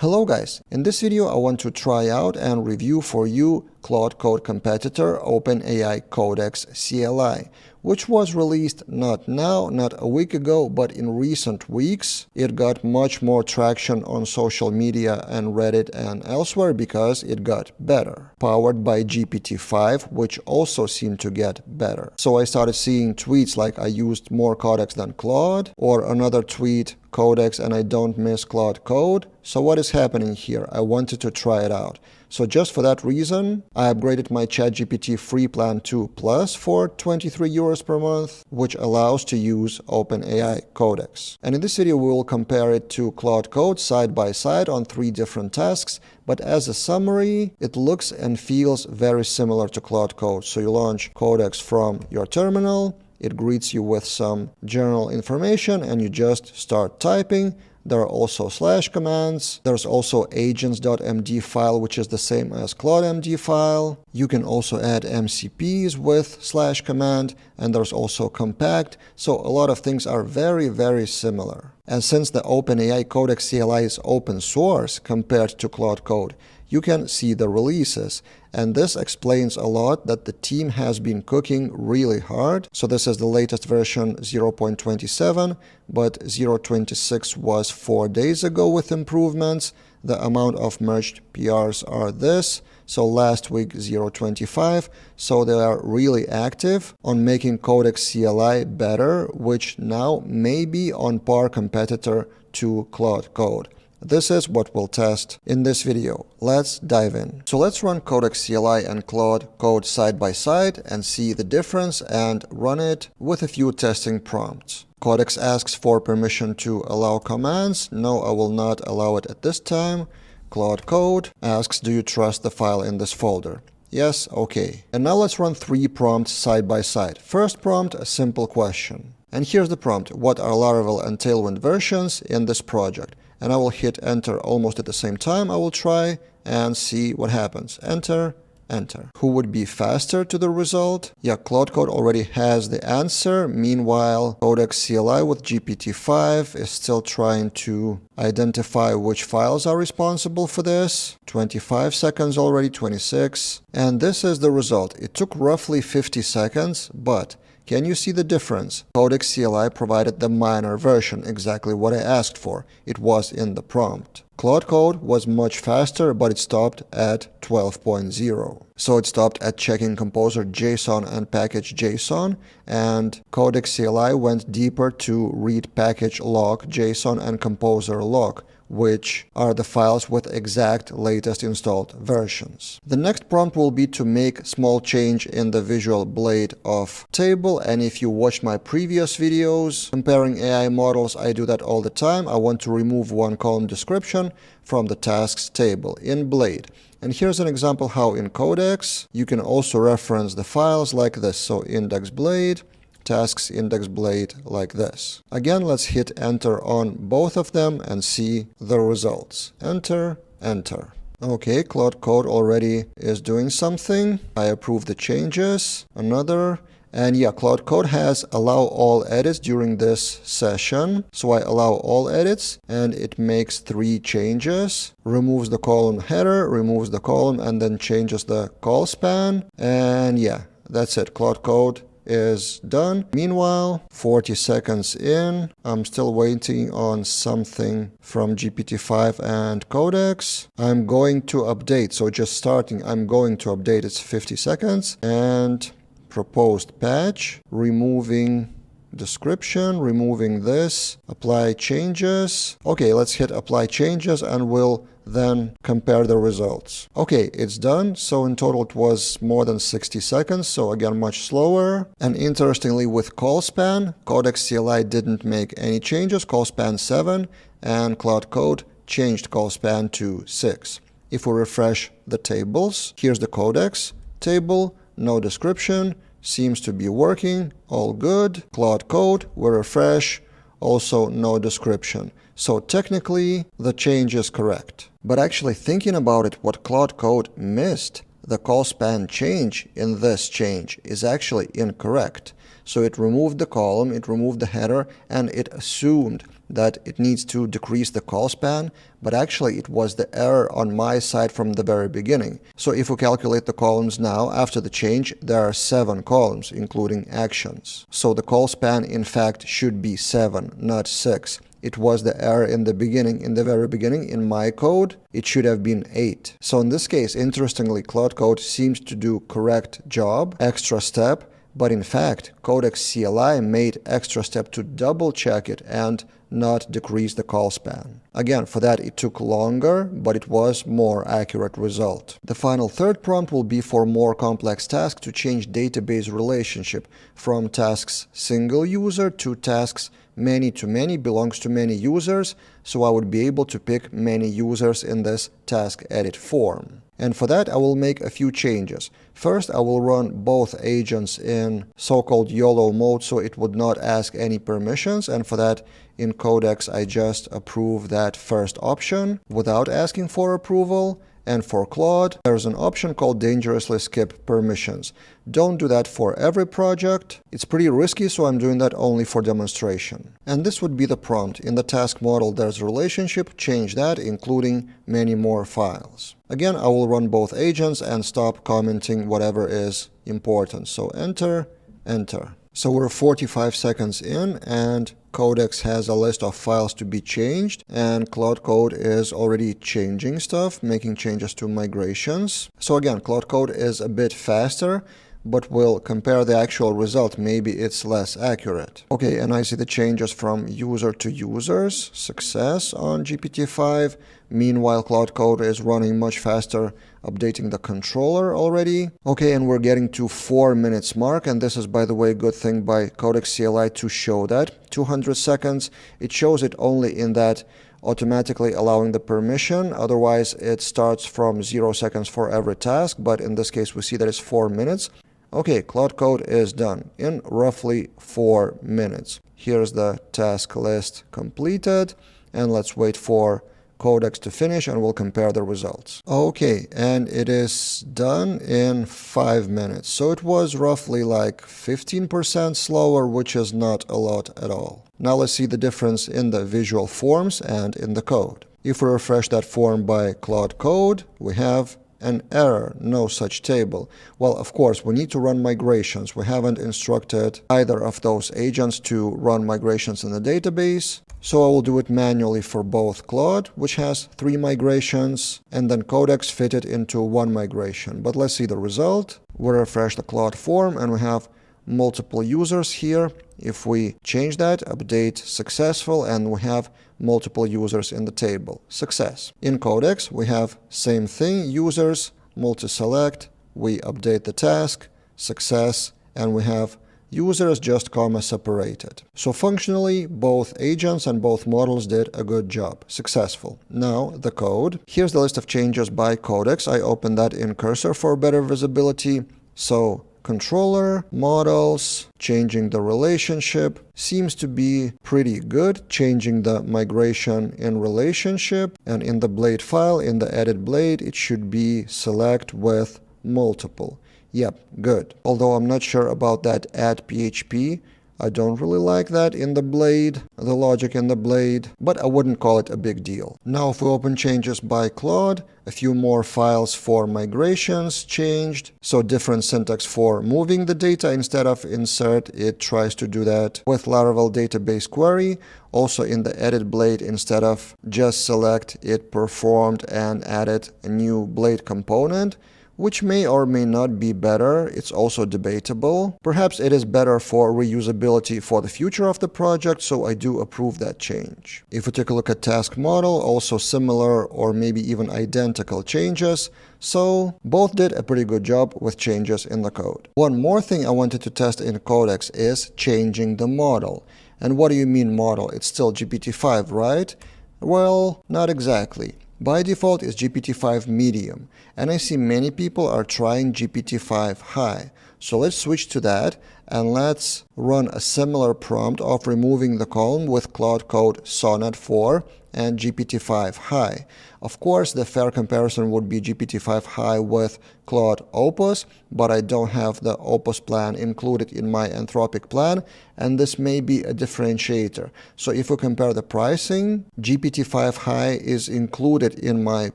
Hello guys, in this video I want to try out and review for you Claude Code competitor OpenAI Codex CLI, which was released not a week ago, but in recent weeks. It got much more traction on social media and Reddit and elsewhere because it got better. Powered by GPT-5, which also seemed to get better. So I started seeing tweets like I used more Codex than Claude, or another tweet, Codex and I don't miss Claude Code. So what is happening here? I wanted to try it out. So just for that reason, I upgraded my ChatGPT free plan 2 Plus for 23 euros per month, which allows to use OpenAI Codex. And in this video, we will compare it to Claude Code side by side on 3 different tasks. But as a summary, it looks and feels very similar to Claude Code. So you launch Codex from your terminal. It greets you with some general information and you just start typing. There are also slash commands. There's also agents.md file, which is the same as ClaudeMD file. You can also add MCPs with slash command, and there's also compact. So a lot of things are very similar. And since the OpenAI Codex CLI is open source compared to Claude Code, you can see the releases. And this explains a lot that the team has been cooking really hard. So this is the latest version 0.27, but 0.26 was 4 days ago with improvements. The amount of merged PRs are this. So last week 0.25. So they are really active on making Codex CLI better, which now may be on par competitor to Claude Code. This is what we'll test in this video. Let's dive in. So let's run Codex CLI and Claude Code side by side and see the difference and run it with a few testing prompts. Codex asks for permission to allow commands. No, I will not allow it at this time. Claude Code asks, do you trust the file in this folder? Yes, okay. And now let's run 3 prompts side by side. First prompt, a simple question. And here's the prompt. What are Laravel and Tailwind versions in this project? And I will hit enter almost at the same time. I will try and see what happens. Enter, enter. Who would be faster to the result? Yeah, Claude Code already has the answer. Meanwhile, Codex CLI with GPT-5 is still trying to identify which files are responsible for this. 25 seconds already, 26. And this is the result. It took roughly 50 seconds, but can you see the difference? Codex CLI provided the minor version, exactly what I asked for. It was in the prompt. Claude Code was much faster, but it stopped at 12.0. So it stopped at checking composer JSON and package JSON, and Codex CLI went deeper to read package log JSON and composer log, which are the files with exact latest installed versions. The next prompt will be to make small change in the visual blade of table, and if you watched my previous videos comparing AI models, I do that all the time. I want to remove one column description from the tasks table in Blade. And here's an example how in Codex you can also reference the files like this. So index blade, tasks index blade like this. Again, let's hit enter on both of them and see the results. Enter, enter. Okay, Claude Code already is doing something. I approve the changes. Another. And yeah, Claude Code has allow all edits during this session. So I allow all edits and it makes 3 changes. Removes the column header, removes the column, and then changes the call span. And yeah, that's it. Claude Code is done. Meanwhile, 40 seconds in, I'm still waiting on something from GPT-5 and Codex. I'm going to update. So just starting, I'm going to update. It's 50 seconds. And proposed patch, removing description, removing this, apply changes. Okay, let's hit apply changes and we'll then compare the results. Okay, it's done. So in total it was more than 60 seconds. So again, much slower. And interestingly, with call span, Codex CLI didn't make any changes. Call span 7 and Claude Code changed call span to 6. If we refresh the tables, here's the Codex table. No description, seems to be working, all good. Claude Code, we refresh, also no description. So technically, the change is correct. But actually thinking about it, what Claude Code missed, the call span change in this change is actually incorrect. So it removed the column, it removed the header, and it assumed that it needs to decrease the call span, but actually it was the error on my side from the very beginning. So if we calculate the columns now, after the change, there are 7 columns, including actions. So the call span, in fact, should be 7, not 6. It was the error in the beginning, in the very beginning. In my code, it should have been 8. So in this case, interestingly, Claude Code seems to do correct job, extra step, but in fact, Codex CLI made extra step to double check it and not decrease the call span. Again, for that it took longer, but it was more accurate result. The final third prompt will be for more complex tasks to change database relationship from tasks single user to tasks many to many, belongs to many users, so I would be able to pick many users in this task edit form. And for that, I will make a few changes. First, I will run both agents in so-called YOLO mode, so it would not ask any permissions. And for that, in Codex, I just approve that first option without asking for approval. And for Claude, there's an option called dangerously skip permissions. Don't do that for every project. It's pretty risky, so I'm doing that only for demonstration. And this would be the prompt. In the task model, there's a relationship. Change that, including many more files. Again, I will run both agents and stop commenting whatever is important. So enter, enter. So we're 45 seconds in, and Codex has a list of files to be changed, and Claude Code is already changing stuff, making changes to migrations. So again, Claude Code is a bit faster, but we'll compare the actual result. Maybe it's less accurate. Okay, and I see the changes from user to users. Success on GPT-5. Meanwhile, Claude Code is running much faster, updating the controller already. Okay, and we're getting to 4 minutes mark, and this is, by the way, a good thing by Codex CLI to show that. 200 seconds, it shows it only in that automatically allowing the permission. Otherwise, it starts from 0 seconds for every task, but in this case, we see that it's 4 minutes. Okay, Claude Code is done in roughly 4 minutes. Here's the task list completed, and let's wait for Codex to finish and we'll compare the results. Okay, and it is done in 5 minutes. So it was roughly like 15% slower, which is not a lot at all. Now let's see the difference in the visual forms and in the code. If we refresh that form by Claude Code, we have an error, no such table. Well, of course, we need to run migrations. We haven't instructed either of those agents to run migrations in the database. So I will do it manually for both Claude, which has 3 migrations, and then Codex fit it into 1 migration. But let's see the result. We refresh the Claude form and we have multiple users here. If we change that, update successful, and we have multiple users in the table. Success. In Codex, we have same thing, users, multi-select, we update the task, success, and we have users just comma separated. So functionally, both agents and both models did a good job. Successful. Now, the code. Here's the list of changes by Codex. I opened that in Cursor for better visibility. So controller, models, changing the relationship seems to be pretty good. Changing the migration in relationship, and in the blade file, in the edit blade, it should be select with multiple. Yep, good. Although I'm not sure about that add PHP. I don't really like that in the blade, the logic in the blade, but I wouldn't call it a big deal. Now if we open changes by Claude, a few more files for migrations changed. So different syntax for moving the data instead of insert. It tries to do that with Laravel database query. Also in the edit blade, instead of just select, it performed and added a new blade component, which may or may not be better. It's also debatable. Perhaps it is better for reusability for the future of the project, so I do approve that change. If we take a look at task model, also similar or maybe even identical changes. So both did a pretty good job with changes in the code. One more thing I wanted to test in Codex is changing the model. And what do you mean model? It's still GPT-5, right? Well, not exactly. By default is GPT-5 medium, and I see many people are trying GPT-5 high. So let's switch to that and let's run a similar prompt of removing the column with Claude Code Sonnet 4 and GPT-5 High. Of course, the fair comparison would be GPT-5 High with Claude Opus, but I don't have the Opus plan included in my Anthropic plan, and this may be a differentiator. So if we compare the pricing, GPT-5 High is included in my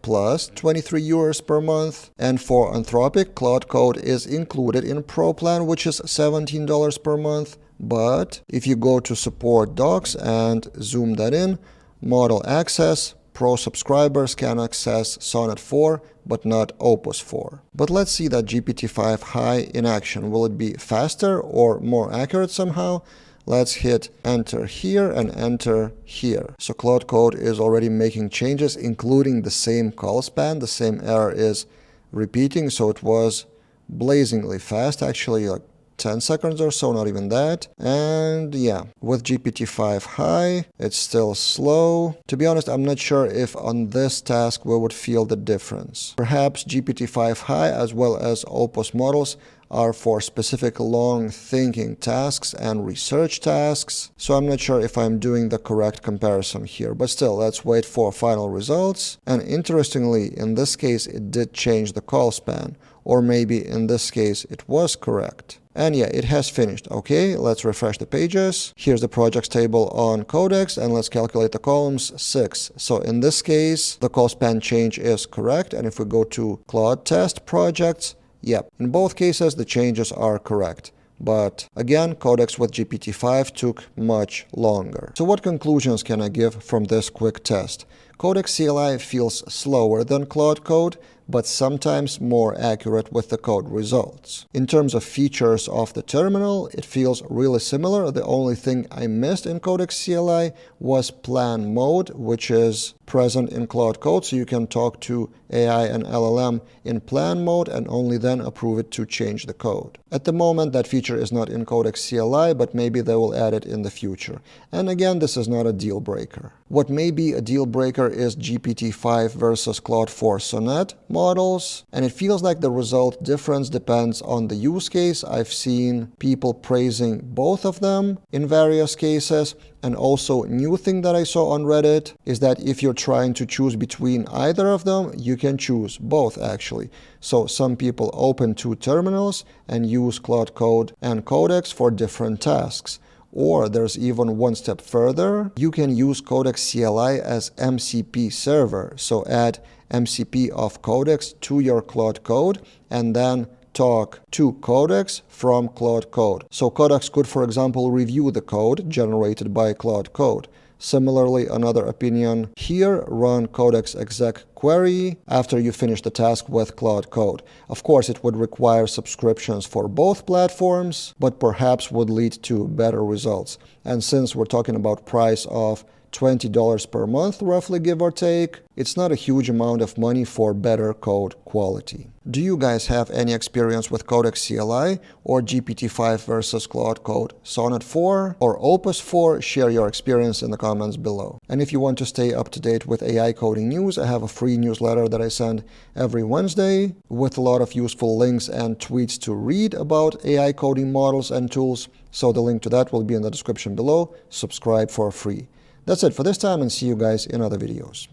Plus, 23 euros per month, and for Anthropic, Claude Code is included in Pro plan, which is $17 per month. But if you go to support docs and zoom that in, model access, Pro subscribers can access Sonnet 4, but not Opus 4. But let's see that GPT-5 High in action. Will it be faster or more accurate somehow? Let's hit enter here and enter here. So Claude Code is already making changes, including the same call span. The same error is repeating, so it was blazingly fast, actually like 10 seconds or so, not even that. And yeah, with GPT-5 High, it's still slow. To be honest, I'm not sure if on this task we would feel the difference. Perhaps GPT-5 High as well as Opus models are for specific long thinking tasks and research tasks. So I'm not sure if I'm doing the correct comparison here, but still, let's wait for final results. And interestingly, in this case, it did change the call span, or maybe in this case, it was correct. And yeah, it has finished. Okay, let's refresh the pages. Here's the projects table on Codex, and let's calculate the columns 6. So in this case, the call span change is correct. And if we go to Claude test projects, yep, in both cases, the changes are correct. But again, Codex with GPT-5 took much longer. So what conclusions can I give from this quick test? Codex CLI feels slower than Claude Code, but sometimes more accurate with the code results. In terms of features of the terminal, it feels really similar. The only thing I missed in Codex CLI was plan mode, which is present in Claude Code, so you can talk to AI and LLM in plan mode and only then approve it to change the code. At the moment, that feature is not in Codex CLI, but maybe they will add it in the future. And again, this is not a deal breaker. What may be a deal breaker is GPT-5 versus Claude 4 Sonnet models, and it feels like the result difference depends on the use case. I've seen people praising both of them in various cases. And also, new thing that I saw on Reddit is that if you're trying to choose between either of them, you can choose both actually. So some people open two terminals and use Claude Code and Codex for different tasks. Or there's even one step further. You can use Codex CLI as MCP server. So add MCP of Codex to your Claude Code and then talk to Codex from Claude Code. So Codex could, for example, review the code generated by Claude Code. Similarly, another opinion here, run Codex exec query after you finish the task with Claude Code. Of course, it would require subscriptions for both platforms, but perhaps would lead to better results. And since we're talking about price of $20 per month, roughly, give or take, it's not a huge amount of money for better code quality. Do you guys have any experience with Codex CLI or GPT-5 versus Claude Code Sonnet 4 or Opus 4? Share your experience in the comments below. And if you want to stay up to date with AI coding news, I have a free newsletter that I send every Wednesday with a lot of useful links and tweets to read about AI coding models and tools. So the link to that will be in the description below. Subscribe for free. That's it for this time, and see you guys in other videos.